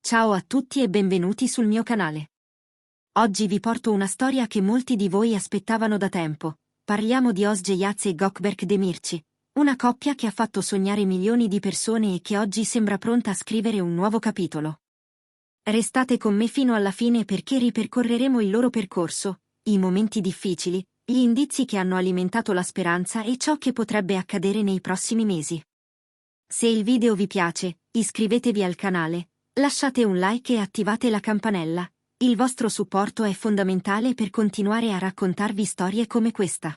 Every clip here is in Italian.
Ciao a tutti e benvenuti sul mio canale. Oggi vi porto una storia che molti di voi aspettavano da tempo. Parliamo di Özge Yağız e Gökberk Demirci, una coppia che ha fatto sognare milioni di persone e che oggi sembra pronta a scrivere un nuovo capitolo. Restate con me fino alla fine perché ripercorreremo il loro percorso, i momenti difficili, gli indizi che hanno alimentato la speranza e ciò che potrebbe accadere nei prossimi mesi. Se il video vi piace, iscrivetevi al canale. Lasciate un like e attivate la campanella, il vostro supporto è fondamentale per continuare a raccontarvi storie come questa.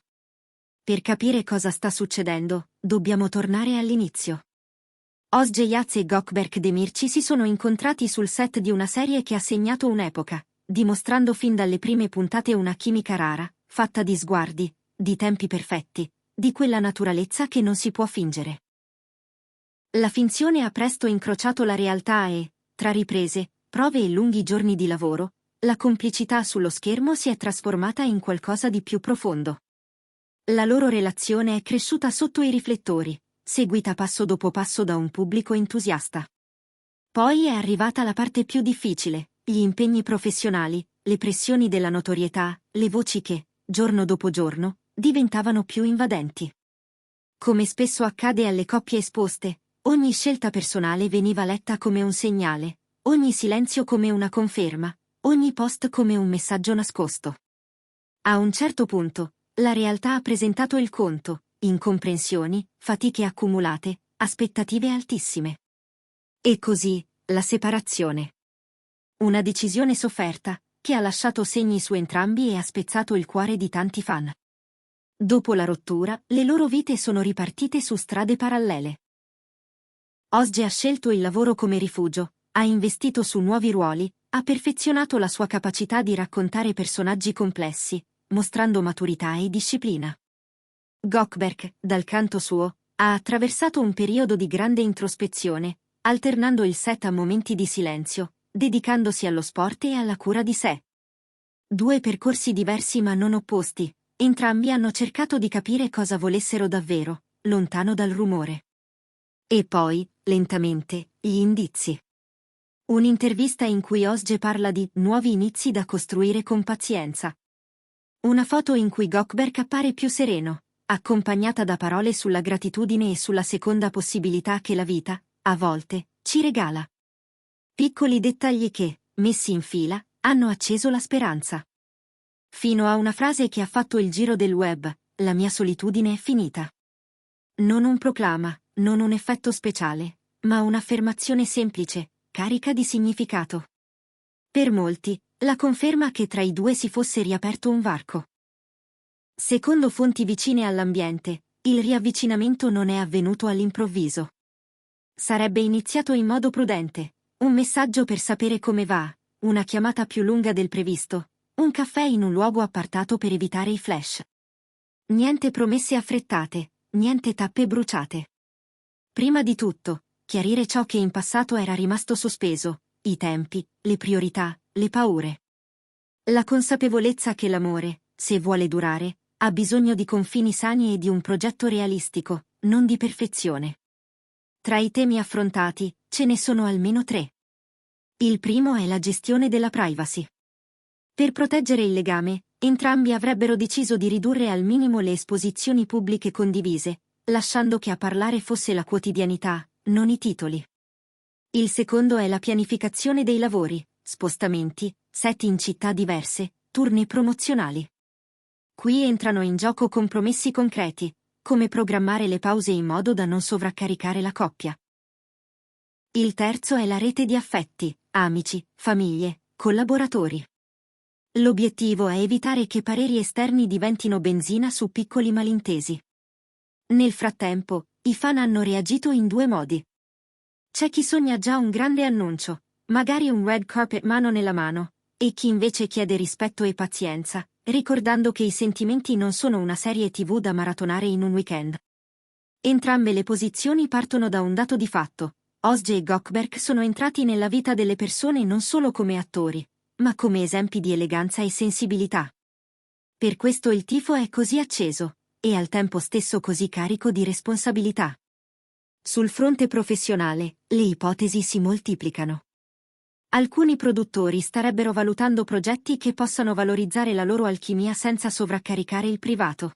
Per capire cosa sta succedendo, dobbiamo tornare all'inizio. Özge Yağız e Gökberk Demirci si sono incontrati sul set di una serie che ha segnato un'epoca, dimostrando fin dalle prime puntate una chimica rara, fatta di sguardi, di tempi perfetti, di quella naturalezza che non si può fingere. La finzione ha presto incrociato la realtà e, tra riprese, prove e lunghi giorni di lavoro, la complicità sullo schermo si è trasformata in qualcosa di più profondo. La loro relazione è cresciuta sotto i riflettori, seguita passo dopo passo da un pubblico entusiasta. Poi è arrivata la parte più difficile, gli impegni professionali, le pressioni della notorietà, le voci che, giorno dopo giorno, diventavano più invadenti. Come spesso accade alle coppie esposte, ogni scelta personale veniva letta come un segnale, ogni silenzio come una conferma, ogni post come un messaggio nascosto. A un certo punto, la realtà ha presentato il conto, incomprensioni, fatiche accumulate, aspettative altissime. E così, la separazione. Una decisione sofferta, che ha lasciato segni su entrambi e ha spezzato il cuore di tanti fan. Dopo la rottura, le loro vite sono ripartite su strade parallele. Özge ha scelto il lavoro come rifugio, ha investito su nuovi ruoli, ha perfezionato la sua capacità di raccontare personaggi complessi, mostrando maturità e disciplina. Gökberk, dal canto suo, ha attraversato un periodo di grande introspezione, alternando il set a momenti di silenzio, dedicandosi allo sport e alla cura di sé. Due percorsi diversi ma non opposti, entrambi hanno cercato di capire cosa volessero davvero, lontano dal rumore. E poi, lentamente, gli indizi. Un'intervista in cui Özge parla di nuovi inizi da costruire con pazienza. Una foto in cui Gökberk appare più sereno, accompagnata da parole sulla gratitudine e sulla seconda possibilità che la vita, a volte, ci regala. Piccoli dettagli che, messi in fila, hanno acceso la speranza. Fino a una frase che ha fatto il giro del web: la mia solitudine è finita. Non un proclama, non un effetto speciale, ma un'affermazione semplice, carica di significato. Per molti, la conferma che tra i due si fosse riaperto un varco. Secondo fonti vicine all'ambiente, il riavvicinamento non è avvenuto all'improvviso. Sarebbe iniziato in modo prudente, un messaggio per sapere come va, una chiamata più lunga del previsto, un caffè in un luogo appartato per evitare i flash. Niente promesse affrettate, niente tappe bruciate. Prima di tutto, chiarire ciò che in passato era rimasto sospeso, i tempi, le priorità, le paure. La consapevolezza che l'amore, se vuole durare, ha bisogno di confini sani e di un progetto realistico, non di perfezione. Tra i temi affrontati, ce ne sono almeno 3. Il primo è la gestione della privacy. Per proteggere il legame, entrambi avrebbero deciso di ridurre al minimo le esposizioni pubbliche condivise, lasciando che a parlare fosse la quotidianità, non i titoli. Il secondo è la pianificazione dei lavori, spostamenti, set in città diverse, turni promozionali. Qui entrano in gioco compromessi concreti, come programmare le pause in modo da non sovraccaricare la coppia. Il terzo è la rete di affetti, amici, famiglie, collaboratori. L'obiettivo è evitare che pareri esterni diventino benzina su piccoli malintesi. Nel frattempo, i fan hanno reagito in 2 modi. C'è chi sogna già un grande annuncio, magari un red carpet mano nella mano, e chi invece chiede rispetto e pazienza, ricordando che i sentimenti non sono una serie TV da maratonare in un weekend. Entrambe le posizioni partono da un dato di fatto: Özge e Gökberk sono entrati nella vita delle persone non solo come attori, ma come esempi di eleganza e sensibilità. Per questo il tifo è così acceso, e al tempo stesso così carico di responsabilità. Sul fronte professionale, le ipotesi si moltiplicano. Alcuni produttori starebbero valutando progetti che possano valorizzare la loro alchimia senza sovraccaricare il privato.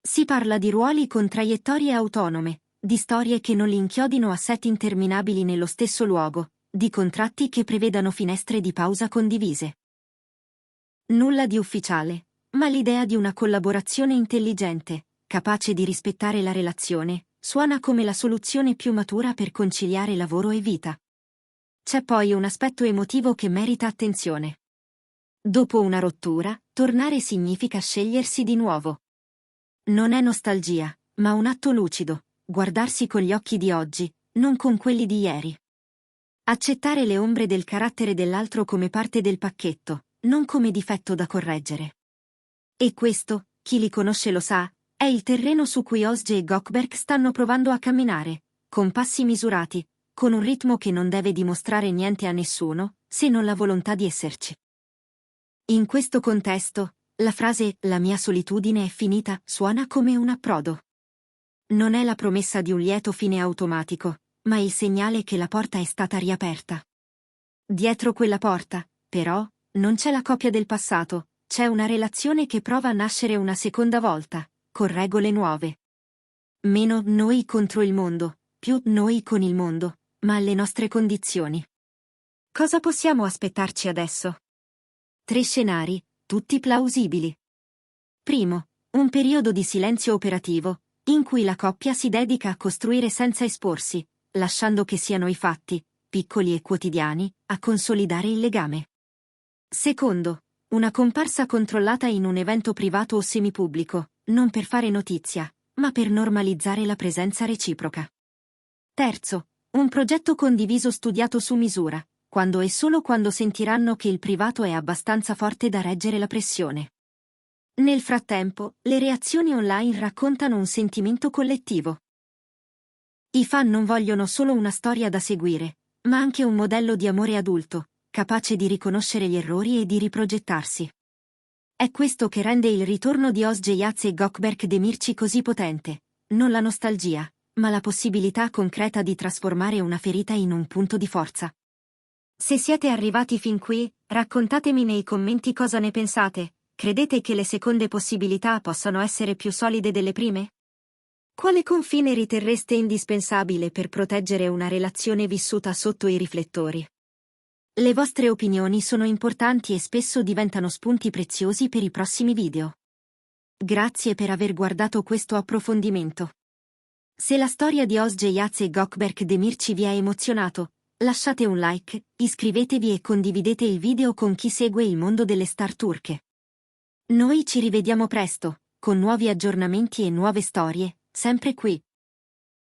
Si parla di ruoli con traiettorie autonome, di storie che non li inchiodino a set interminabili nello stesso luogo, di contratti che prevedano finestre di pausa condivise. Nulla di ufficiale, ma l'idea di una collaborazione intelligente, capace di rispettare la relazione, suona come la soluzione più matura per conciliare lavoro e vita. C'è poi un aspetto emotivo che merita attenzione. Dopo una rottura, tornare significa scegliersi di nuovo. Non è nostalgia, ma un atto lucido, guardarsi con gli occhi di oggi, non con quelli di ieri. Accettare le ombre del carattere dell'altro come parte del pacchetto, non come difetto da correggere. E questo, chi li conosce lo sa, è il terreno su cui Özge e Gökberk stanno provando a camminare, con passi misurati, con un ritmo che non deve dimostrare niente a nessuno, se non la volontà di esserci. In questo contesto, la frase «la mia solitudine è finita» suona come un approdo. Non è la promessa di un lieto fine automatico, ma il segnale che la porta è stata riaperta. Dietro quella porta, però, non c'è la copia del passato, c'è una relazione che prova a nascere una seconda volta, con regole nuove. Meno noi contro il mondo, più noi con il mondo, ma alle nostre condizioni. Cosa possiamo aspettarci adesso? 3 scenari, tutti plausibili. Primo, un periodo di silenzio operativo, in cui la coppia si dedica a costruire senza esporsi, lasciando che siano i fatti, piccoli e quotidiani, a consolidare il legame. Secondo, una comparsa controllata in un evento privato o semipubblico, non per fare notizia, ma per normalizzare la presenza reciproca. Terzo, un progetto condiviso studiato su misura, quando e solo quando sentiranno che il privato è abbastanza forte da reggere la pressione. Nel frattempo, le reazioni online raccontano un sentimento collettivo. I fan non vogliono solo una storia da seguire, ma anche un modello di amore adulto, capace di riconoscere gli errori e di riprogettarsi. È questo che rende il ritorno di Özge Yağız e Gökberk Demirci così potente, non la nostalgia, ma la possibilità concreta di trasformare una ferita in un punto di forza. Se siete arrivati fin qui, raccontatemi nei commenti cosa ne pensate. Credete che le seconde possibilità possano essere più solide delle prime? Quale confine riterreste indispensabile per proteggere una relazione vissuta sotto i riflettori? Le vostre opinioni sono importanti e spesso diventano spunti preziosi per i prossimi video. Grazie per aver guardato questo approfondimento. Se la storia di Özge Yağız e Gökberk Demirci vi ha emozionato, lasciate un like, iscrivetevi e condividete il video con chi segue il mondo delle star turche. Noi ci rivediamo presto, con nuovi aggiornamenti e nuove storie, sempre qui,